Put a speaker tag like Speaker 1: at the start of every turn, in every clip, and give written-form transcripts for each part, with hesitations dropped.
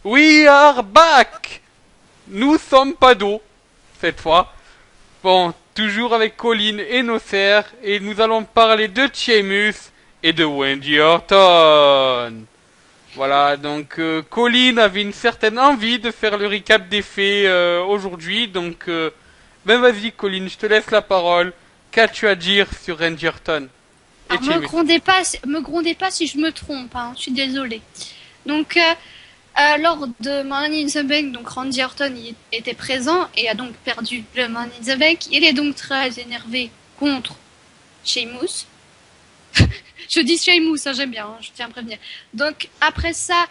Speaker 1: We are back! Nous sommes pas d'eau, cette fois. Bon, toujours avec Colin et Nocer, et nous allons parler de Sheamus et de Wendy Orton. Voilà, donc Colin avait une certaine envie de faire le recap des faits aujourd'hui, donc ben vas-y Colin, je te laisse la parole. Qu'as-tu à dire sur Randy Orton et
Speaker 2: Alors,
Speaker 1: Sheamus?
Speaker 2: me grondez pas si je me trompe, hein, je suis désolée. Donc, lors de Money in the Bank, donc Randy Orton était présent et a donc perdu le Money in the Bank. Il est donc très énervé contre Sheamus. Je dis Sheamus, hein, j'aime bien, hein, je tiens à prévenir. Donc, après ça,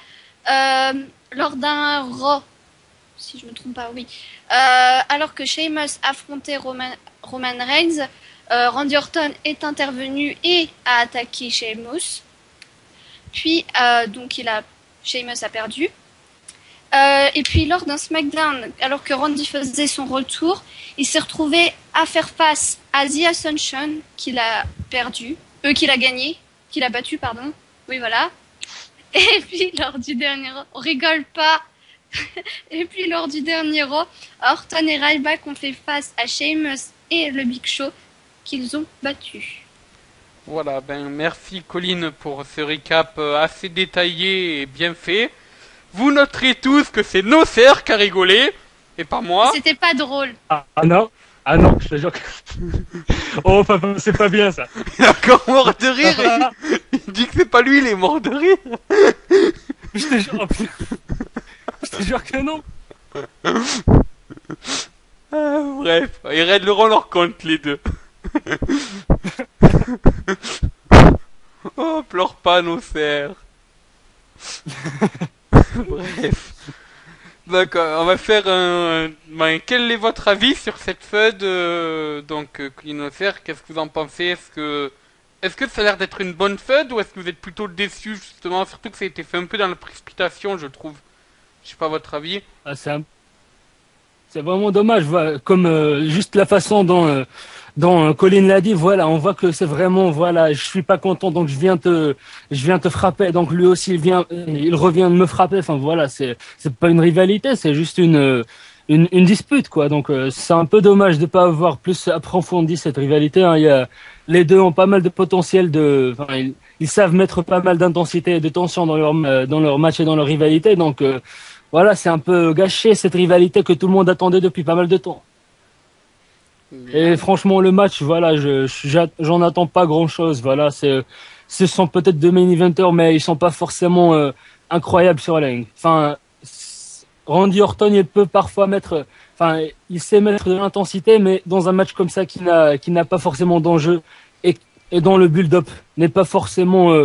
Speaker 2: lors d'un Raw, si je me trompe pas, oui, alors que Sheamus affrontait Roman Reigns, Randy Orton est intervenu et a attaqué Sheamus. Puis, donc, Sheamus a perdu. Et puis, lors d'un SmackDown, alors que Randy faisait son retour, il s'est retrouvé à faire face à The Ascension, qu'il a perdu, qu'il a gagné, qu'il a battu, pardon. Oui, voilà. Et puis, lors du dernier Raw, on rigole pas. Et puis, lors du dernier Raw, Orton et Ryback ont fait face à Sheamus et le Big Show, qu'ils ont battu.
Speaker 1: Voilà, ben merci Colin pour ce recap assez détaillé et bien fait. Vous noterez tous que c'est Nocer qui a rigolé, et pas moi.
Speaker 2: C'était pas drôle.
Speaker 3: Ah non, je te jure que... Oh papa, c'est pas bien ça.
Speaker 1: Il est encore mort de rire. Il dit que c'est pas lui, il est mort de rire.
Speaker 3: Je te jure, oh, putain. Je te jure que non.
Speaker 1: Bref, ils régleront leur compte les deux. Oh, pleure pas, Nocer. Bref. D'accord, on va faire un... Ben, quel est votre avis sur cette feud donc, Colin Nocer, qu'est-ce que vous en pensez? Est-ce que ça a l'air d'être une bonne feud ou est-ce que vous êtes plutôt déçu justement? Surtout que ça a été fait un peu dans la précipitation, je trouve. Je sais pas votre avis.
Speaker 3: Ah, c'est vraiment dommage, voilà, comme juste la façon dont Colin l'a dit, voilà, on voit que c'est vraiment, voilà, je suis pas content, donc je viens te frapper, donc lui aussi il revient de me frapper, enfin voilà, c'est pas une rivalité, c'est juste une dispute, quoi, donc c'est un peu dommage de pas avoir plus approfondi cette rivalité, hein. Les deux ont pas mal de potentiel enfin, ils savent mettre pas mal d'intensité et de tension dans leur match et dans leur rivalité, donc voilà, c'est un peu gâché cette rivalité que tout le monde attendait depuis pas mal de temps.
Speaker 1: Bien.
Speaker 3: Et franchement, le match, voilà, j'en attends pas grand-chose. Voilà, ce sont peut-être deux main eventers, mais ils sont pas forcément incroyables sur la ligne. Enfin, Randy Orton, il peut parfois il sait mettre de l'intensité, mais dans un match comme ça qui n'a pas forcément d'enjeu et dont le build-up n'est pas forcément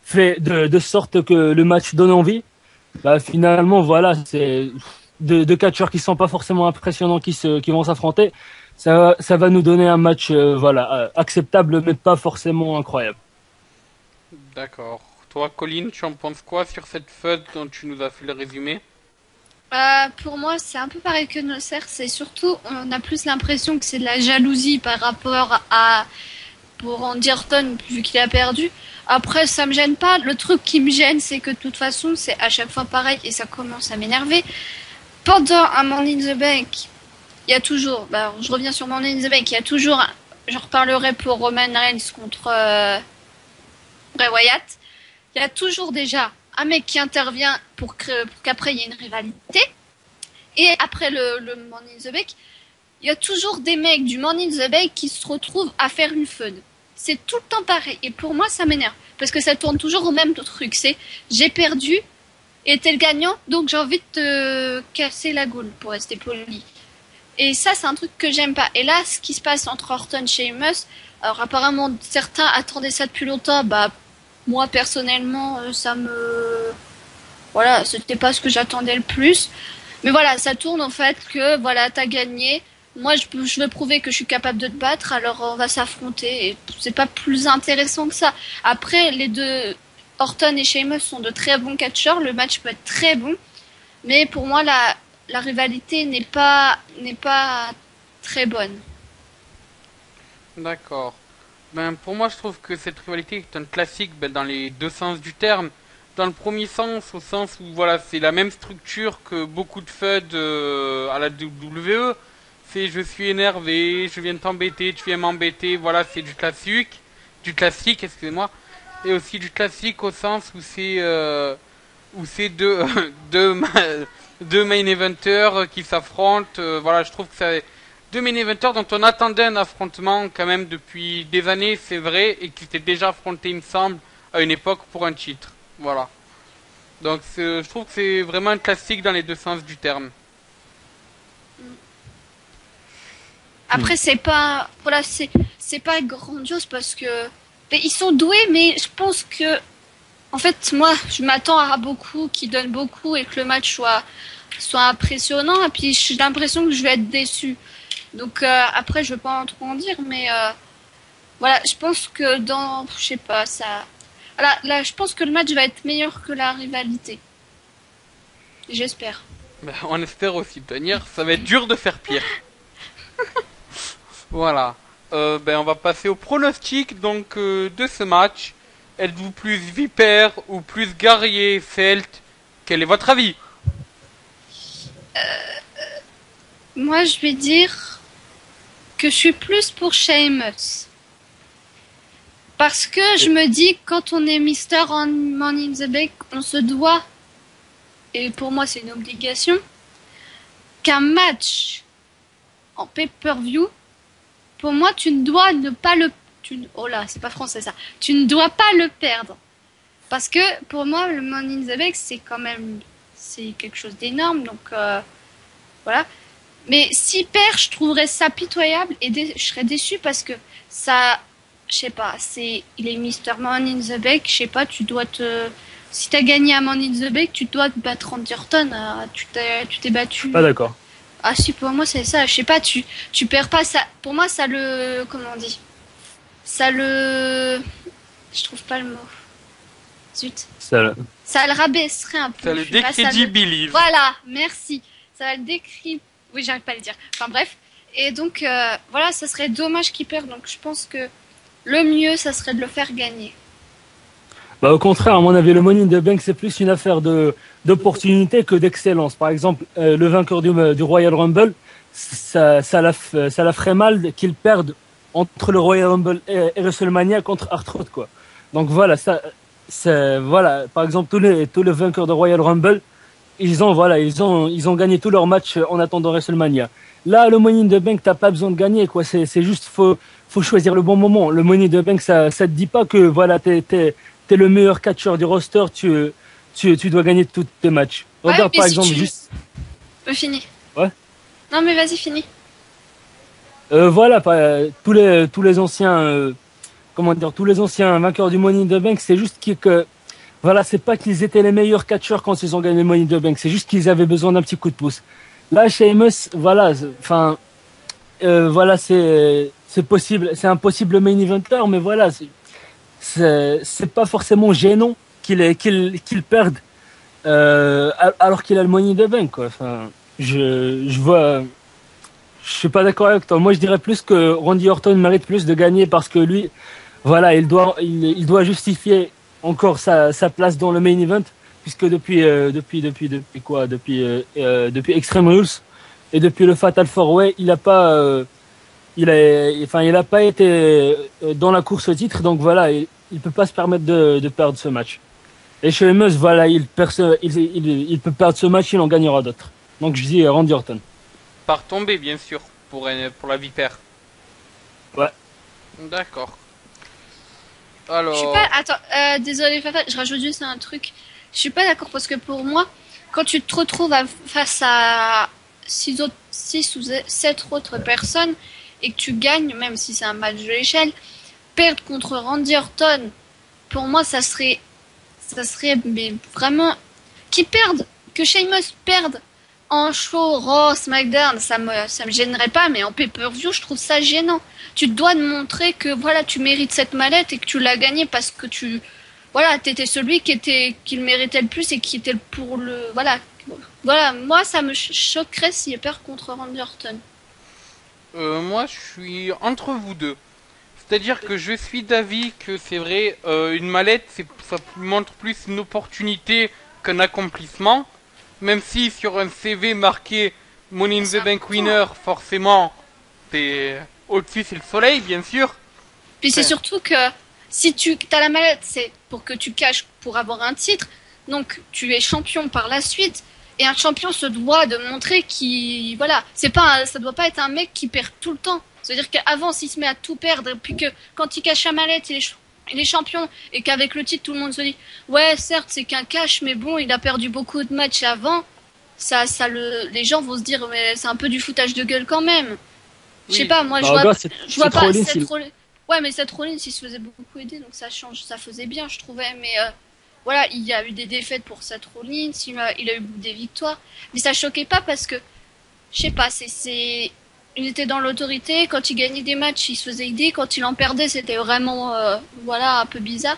Speaker 3: fait de sorte que le match donne envie. Bah finalement voilà, c'est deux catcheurs qui sont pas forcément impressionnants qui vont s'affronter. Ça va nous donner un match acceptable mais pas forcément incroyable.
Speaker 1: D'accord. Toi, Colin, tu en penses quoi sur cette feud dont tu nous as fait le résumé?
Speaker 2: Pour moi, c'est un peu pareil que Nocer. C'est surtout, on a plus l'impression que c'est de la jalousie par rapport pour Randy Orton, vu qu'il a perdu. Après, ça me gêne pas. Le truc qui me gêne, c'est que de toute façon, c'est à chaque fois pareil et ça commence à m'énerver. Pendant un Money in the Bank, il y a toujours, je reviens sur Money in the Bank, il y a toujours, je reparlerai pour Roman Reigns contre Bray Wyatt. Il y a toujours déjà un mec qui intervient pour qu'après il y ait une rivalité. Et après le Money in the Bank, il y a toujours des mecs du Money in the Bank qui se retrouvent à faire une feud. C'est tout le temps pareil. Et pour moi, ça m'énerve. Parce que ça tourne toujours au même truc. C'est, j'ai perdu et t'es le gagnant, donc j'ai envie de te casser la gueule, pour rester poli. Et ça, c'est un truc que j'aime pas. Et là, ce qui se passe entre Orton et Sheamus, alors apparemment, certains attendaient ça depuis longtemps. Moi, personnellement, voilà, c'était pas ce que j'attendais le plus. Mais voilà, ça tourne en fait que, voilà, t'as gagné. Moi, je veux prouver que je suis capable de te battre, alors on va s'affronter. Et c'est pas plus intéressant que ça. Après, les deux, Orton et Sheamus sont de très bons catcheurs. Le match peut être très bon. Mais pour moi, la rivalité n'est pas très bonne.
Speaker 1: D'accord. Ben, pour moi, je trouve que cette rivalité est un classique dans les deux sens du terme. dans le premier sens, au sens où voilà, c'est la même structure que beaucoup de FUD à la WWE. C'est je suis énervé, je viens de t'embêter, tu viens m'embêter, voilà, c'est du classique, excusez-moi, et aussi du classique au sens où c'est deux main eventers qui s'affrontent. Voilà, je trouve que c'est deux main eventers dont on attendait un affrontement quand même depuis des années, c'est vrai, et qui s'étaient déjà affrontés, il me semble, à une époque pour un titre. Voilà. Donc je trouve que c'est vraiment un classique dans les deux sens du terme.
Speaker 2: Après, c'est pas, voilà, c'est pas grandiose parce que mais ils sont doués, mais je pense que, en fait, moi, je m'attends à beaucoup, qu'ils donnent beaucoup et que le match soit impressionnant. Et puis, j'ai l'impression que je vais être déçue. Donc, après, je veux pas trop en dire, mais voilà, je pense que je sais pas, ça, là, je pense que le match va être meilleur que la rivalité. J'espère.
Speaker 1: Ben, on espère aussi tenir. Ça va être dur de faire pire. Voilà. Ben, on va passer au pronostic donc de ce match. Êtes-vous plus Viper ou plus guerrier Celt? Quel est votre avis?
Speaker 2: Moi, je vais dire que je suis plus pour Sheamus. Parce que je me dis, quand on est Mister Money in the Bank, on se doit, et pour moi c'est une obligation, qu'un match en pay-per-view, pour moi tu ne dois ne pas oh là, c'est pas français ça. Tu ne dois pas le perdre. Parce que pour moi, le Money in the Bank, c'est quelque chose d'énorme, donc voilà. Mais s'il perd, je trouverais ça pitoyable et je serais déçue parce que ça, je sais pas, il est Mister Money in the Bank, je sais pas, si t'as gagné à Money in the Bank, tu dois te battre Randy Orton, tu t'es battu.
Speaker 3: Pas d'accord.
Speaker 2: Ah si, pour moi c'est ça, je sais pas, tu perds pas ça, pour moi comment on dit, je trouve pas le mot. Zut. Ça le rabaisserait un peu.
Speaker 1: Ça le décrédibilise.
Speaker 2: Voilà, merci. Ça va le décrit. Oui, j'arrive pas à le dire. Enfin bref. Et donc, voilà, ça serait dommage qu'il perde. Donc, je pense que le mieux, ça serait de le faire gagner.
Speaker 3: Bah, au contraire, à mon avis, le Money in the Bank, c'est plus une affaire d'opportunité que d'excellence. Par exemple, le vainqueur du Royal Rumble, ça la ferait mal qu'il perde entre le Royal Rumble et WrestleMania contre R-Truth, quoi. Donc voilà, voilà. Par exemple, tous les vainqueurs de Royal Rumble, ils ont gagné tous leurs matchs en attendant WrestleMania. Là, le Money in the Bank, t'as pas besoin de gagner, quoi. C'est juste, faut choisir le bon moment. Le Money in the Bank, ça te dit pas que, voilà, t'es le meilleur catcheur du roster, tu dois gagner tous tes matchs. Regarde, par exemple, juste.
Speaker 2: Fini.
Speaker 3: Ouais.
Speaker 2: Non, mais vas-y, fini.
Speaker 3: Voilà, tous les anciens, tous les anciens vainqueurs du Money in the Bank, c'est juste que, voilà, c'est pas qu'ils étaient les meilleurs catcheurs quand ils ont gagné le Money in the Bank, c'est juste qu'ils avaient besoin d'un petit coup de pouce. Là, Sheamus, voilà, enfin, voilà, c'est possible, c'est un possible main eventer, mais voilà, c'est pas forcément gênant qu'il perde, alors qu'il a le Money in the Bank, quoi. Enfin, je suis pas d'accord avec toi. Moi, je dirais plus que Randy Orton mérite plus de gagner parce que lui, voilà, il doit justifier encore sa place dans le main event, puisque depuis Extreme Rules et depuis le Fatal 4-Way, il a pas été dans la course au titre, donc voilà, il peut pas se permettre de perdre ce match. Et chez Sheamus, voilà, il peut perdre ce match, il en gagnera d'autres. Donc je dis Randy Orton.
Speaker 1: Par tomber, bien sûr, pour la vipère.
Speaker 3: Ouais.
Speaker 1: D'accord. Alors.
Speaker 2: Je suis pas. Attends, désolé, Fafa, je rajoute juste un truc. Je suis pas d'accord parce que pour moi, quand tu te retrouves face à 6 ou 7 autres personnes et que tu gagnes, même si c'est un match de l'échelle, perdre contre Randy Orton, pour moi, ça serait mais vraiment que Sheamus perde en show, Raw, SmackDown, ça me gênerait pas, mais en pay-per-view, je trouve ça gênant. Tu te dois de montrer que voilà, tu mérites cette mallette et que tu l'as gagnée parce que t'étais celui qui le méritait le plus et qui était pour le, voilà, moi, ça me choquerait s'il perd contre Randy Orton.
Speaker 1: Moi, je suis entre vous deux. C'est-à-dire que je suis d'avis que c'est vrai, une mallette, ça montre plus une opportunité qu'un accomplissement. Même si sur un CV marqué Money in the Bank winner, forcément, t'es au-dessus c'est le soleil, bien sûr.
Speaker 2: Puis c'est surtout que si tu as la mallette, c'est pour que tu caches pour avoir un titre. Donc tu es champion par la suite. Et un champion se doit de montrer qu'il, voilà, ça doit pas être un mec qui perd tout le temps. C'est-à-dire qu'avant, s'il se met à tout perdre, puis que quand il cache la mallette, il est champion, et qu'avec le titre, tout le monde se dit, ouais, certes, c'est qu'un cash, mais bon, il a perdu beaucoup de matchs avant. Les gens vont se dire, mais c'est un peu du foutage de gueule quand même. Je sais pas, moi, je vois pas Seth Rollins. Ouais, mais Seth Rollins, il se faisait beaucoup aider, donc ça faisait bien, je trouvais, mais voilà, il y a eu des défaites pour Seth Rollins, il a eu des victoires, mais ça choquait pas parce que, je sais pas, il était dans l'autorité, quand il gagnait des matchs, il se faisait aider, quand il en perdait, c'était vraiment, voilà, un peu bizarre.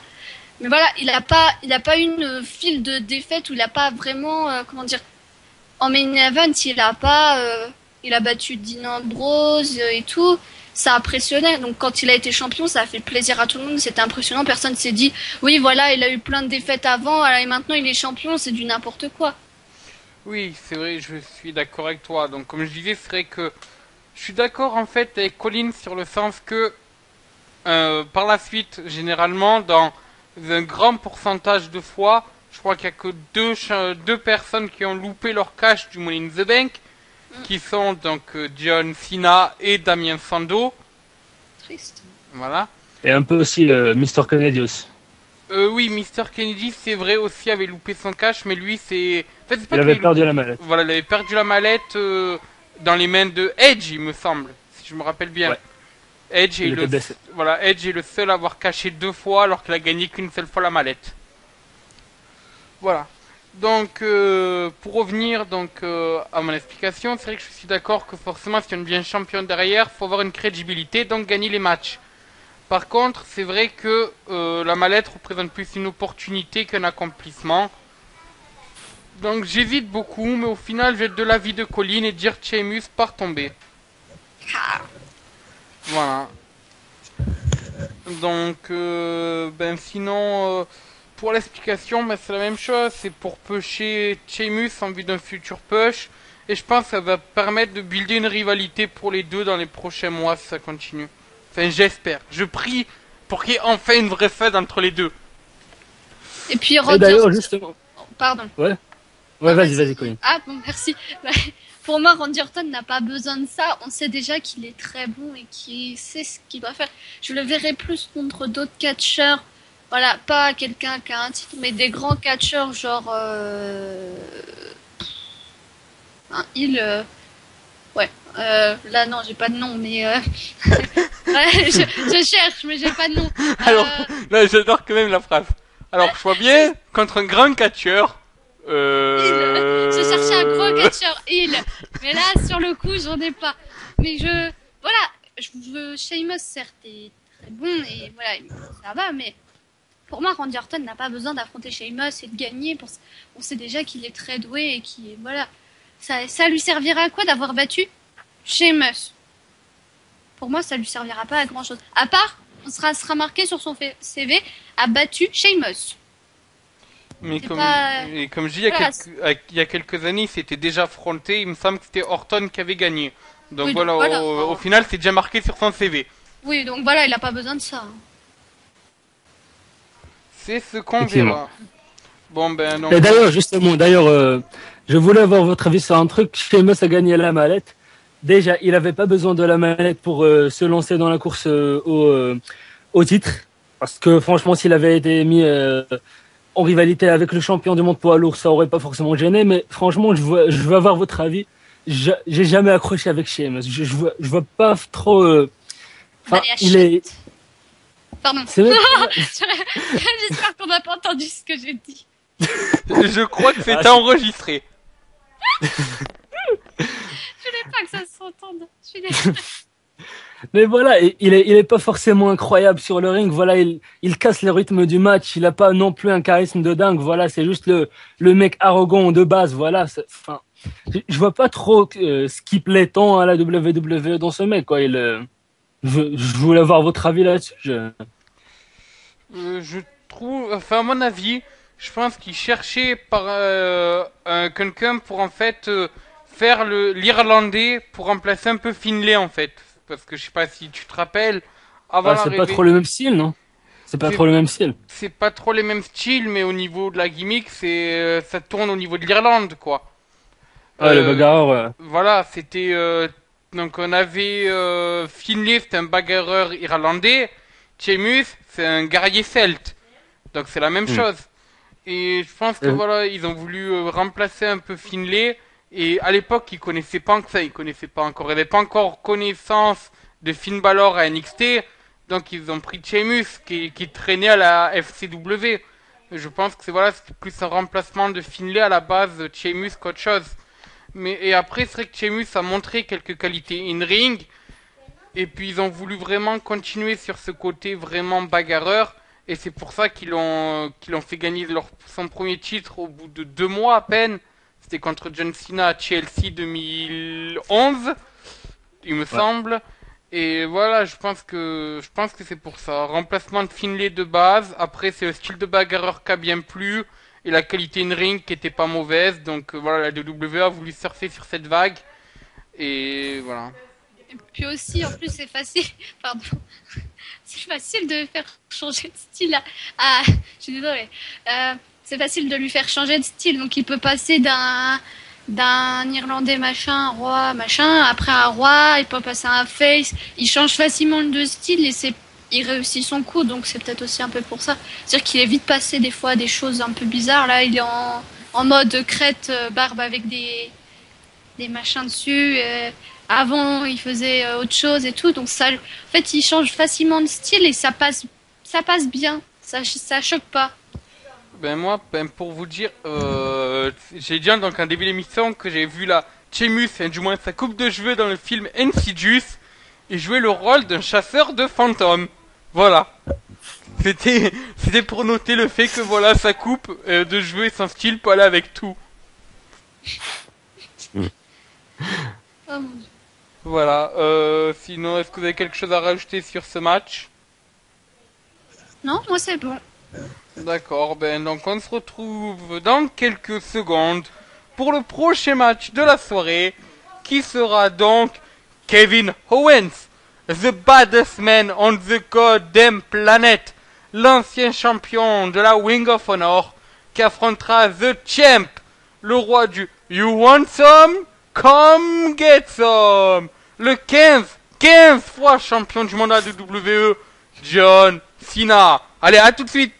Speaker 2: Mais voilà, il a pas eu une file de défaites où il a pas vraiment, comment dire, en main event, il a battu Dean Ambrose et tout. Ça impressionnait. Donc quand il a été champion, ça a fait plaisir à tout le monde. C'était impressionnant. Personne s'est dit, oui, voilà, il a eu plein de défaites avant, et maintenant il est champion, c'est du n'importe quoi.
Speaker 1: Oui, c'est vrai, je suis d'accord avec toi. Donc comme je disais, c'est vrai que je suis d'accord en fait avec Colin sur le sens que par la suite, généralement, dans un grand pourcentage de fois, je crois qu'il y a que deux personnes qui ont loupé leur cash du Money in the Bank, qui sont donc John Cena et Damien Sandow.
Speaker 2: Triste.
Speaker 1: Voilà.
Speaker 3: Et un peu aussi Mr. Kennedy aussi.
Speaker 1: Oui, Mr. Kennedy, c'est vrai aussi, avait loupé son cash, mais lui, c'est... En fait,
Speaker 3: il avait perdu la mallette.
Speaker 1: Voilà, il avait perdu la mallette dans les mains de Edge, il me semble, si je me rappelle bien. Ouais. Edge est le seul à avoir caché 2 fois alors qu'il a gagné qu'une seule fois la mallette. Voilà. Donc, pour revenir à mon explication, c'est vrai que je suis d'accord que forcément, si on devient champion derrière, faut avoir une crédibilité, donc gagner les matchs. Par contre, c'est vrai que la mallette représente plus une opportunité qu'un accomplissement. Donc, j'hésite beaucoup, mais au final, je vais être de l'avis de Colin et dire Sheamus par tomber. Voilà. Donc, sinon... pour l'explication, c'est la même chose, c'est pour pusher Sheamus en vue d'un futur push, et je pense que ça va permettre de builder une rivalité pour les deux dans les prochains mois si ça continue. Enfin, j'espère. Je prie pour qu'il y ait enfin une vraie fête entre les deux.
Speaker 2: Et puis,
Speaker 3: d'ailleurs, justement...
Speaker 2: Pardon.
Speaker 3: Ouais, vas-y, Colin.
Speaker 2: Ah, bon, merci. Pour moi, Randy Orton n'a pas besoin de ça. On sait déjà qu'il est très bon et qu'il sait ce qu'il doit faire. Je le verrai plus contre d'autres catcheurs. Voilà, pas quelqu'un qui a un titre, mais des grands catcheurs, genre un heel. Ouais, là non, j'ai pas de nom, mais ouais, je cherche, mais j'ai pas de nom.
Speaker 1: Alors, là, j'adore quand même la phrase. Alors, je vois bien contre un grand catcheur.
Speaker 2: Je cherchais un gros catcheur heel, mais là, sur le coup, j'en ai pas. Mais Sheamus certes est très bon et voilà, ça va, mais pour moi, Randy Orton n'a pas besoin d'affronter Sheamus et de gagner. On sait déjà qu'il est très doué et qu'il voilà. Ça lui servira à quoi d'avoir battu Sheamus? Pour moi, ça lui servira pas à grand chose. À part, sera marqué sur son CV, a battu Sheamus.
Speaker 1: Mais comme je dis, il y a quelques années, il s'était déjà affronté. Il me semble que c'était Orton qui avait gagné. Donc oui, voilà, au final, c'est déjà marqué sur son CV.
Speaker 2: Oui, donc voilà, il a pas besoin de ça.
Speaker 1: C'est ce qu'on verra. Bon, donc...
Speaker 3: Et d'ailleurs, justement, je voulais avoir votre avis sur un truc. Sheamus a gagné la mallette. Déjà, il avait pas besoin de la mallette pour se lancer dans la course au titre. Parce que franchement, s'il avait été mis en rivalité avec le champion du monde poids lourd, ça aurait pas forcément gêné. Mais franchement, je veux avoir votre avis. J'ai jamais accroché avec Sheamus. Je vois pas trop... il est...
Speaker 2: Pardon. J'espère qu'on n'a pas entendu ce que j'ai dit.
Speaker 1: Je crois que c'est enregistré.
Speaker 2: Je voulais pas que ça s'entende. Je suis désolée.
Speaker 3: Mais voilà, il est pas forcément incroyable sur le ring. Voilà, il casse le rythme du match. Il a pas non plus un charisme de dingue. Voilà, c'est juste le mec arrogant de base. Voilà, je vois pas trop ce qui plaît tant à la WWE dans ce mec, quoi. Je voulais avoir votre avis là-dessus.
Speaker 1: Je trouve, enfin à mon avis, je pense qu'ils cherchaient par quelqu'un pour en fait faire l'Irlandais pour remplacer un peu Finlay en fait. Parce que je sais pas si tu te rappelles, avant
Speaker 3: Ah, c'est pas
Speaker 1: l'arrivée,
Speaker 3: trop le même style, non? C'est pas
Speaker 1: c'est
Speaker 3: trop le même style.
Speaker 1: c'est pas trop les mêmes styles, mais au niveau de la gimmick, ça tourne au niveau de l'Irlande quoi.
Speaker 3: Ah, le
Speaker 1: Euh,
Speaker 3: bagarreur,
Speaker 1: voilà, c'était donc on avait Finlay, c'était un bagarreur irlandais, Sheamus, c'est un guerrier celte. Donc c'est la même
Speaker 3: Hmm.
Speaker 1: chose. Et je pense que
Speaker 3: Euh,
Speaker 1: voilà, ils ont voulu remplacer un peu Finlay. Et à l'époque, ils connaissaient pas que ça, ils connaissaient pas encore, ils n'avaient pas encore connaissance de Finn Balor à NXT. Donc ils ont pris Sheamus qui traînait à la FCW. Je pense que c'est voilà, c'était plus un remplacement de Finlay à la base de Sheamus qu'autre chose. Mais et après, c'est vrai que Sheamus a montré quelques qualités in ring. Et puis ils ont voulu vraiment continuer sur ce côté vraiment bagarreur. Et c'est pour ça qu'ils ont fait gagner son premier titre au bout de 2 mois à peine. C'était contre John Cena à Chelsea 2011, il me
Speaker 3: ouais.
Speaker 1: semble. Et voilà, je pense que c'est pour ça. Remplacement de Finlay de base. Après, c'est le style de bagarreur qui a bien plu et la qualité in ring qui était pas mauvaise. Donc voilà, la WWE a voulu surfer sur cette vague. Et voilà.
Speaker 2: Et puis aussi, en plus, c'est facile. Pardon. C'est facile de faire changer de style je suis désolée. C'est facile de lui faire changer de style. Donc, il peut passer d'un Irlandais machin, roi machin, après un roi, il peut passer à un face. Il change facilement de style et il réussit son coup. Donc, c'est peut-être aussi un peu pour ça. C'est-à-dire qu'il est vite passé des fois des choses un peu bizarres. Là, il est en mode crête, barbe avec des machins dessus. Avant, il faisait autre chose et tout. Donc ça, en fait, il change facilement de style et ça passe bien. Ça choque pas.
Speaker 1: Ben moi, ben pour vous dire, j'ai dit donc en début d'émission que j'ai vu la Sheamus, hein, du moins sa coupe de cheveux dans le film Insidious, et jouer le rôle d'un chasseur de fantômes. Voilà. C'était pour noter le fait que voilà, sa coupe de cheveux et son style peut aller avec tout.
Speaker 2: Oh, mon Dieu.
Speaker 1: Voilà. Sinon, est-ce que vous avez quelque chose à rajouter sur ce match?
Speaker 2: Non, moi c'est bon.
Speaker 1: D'accord, ben donc on se retrouve dans quelques secondes pour le prochain match de la soirée qui sera donc Kevin Owens, the baddest man on the goddamn planet, l'ancien champion de la Ring of Honor qui affrontera The Champ, le roi du You want some? Come get some, le 15 fois champion du monde de WWE, John Cena. Allez, à tout de suite.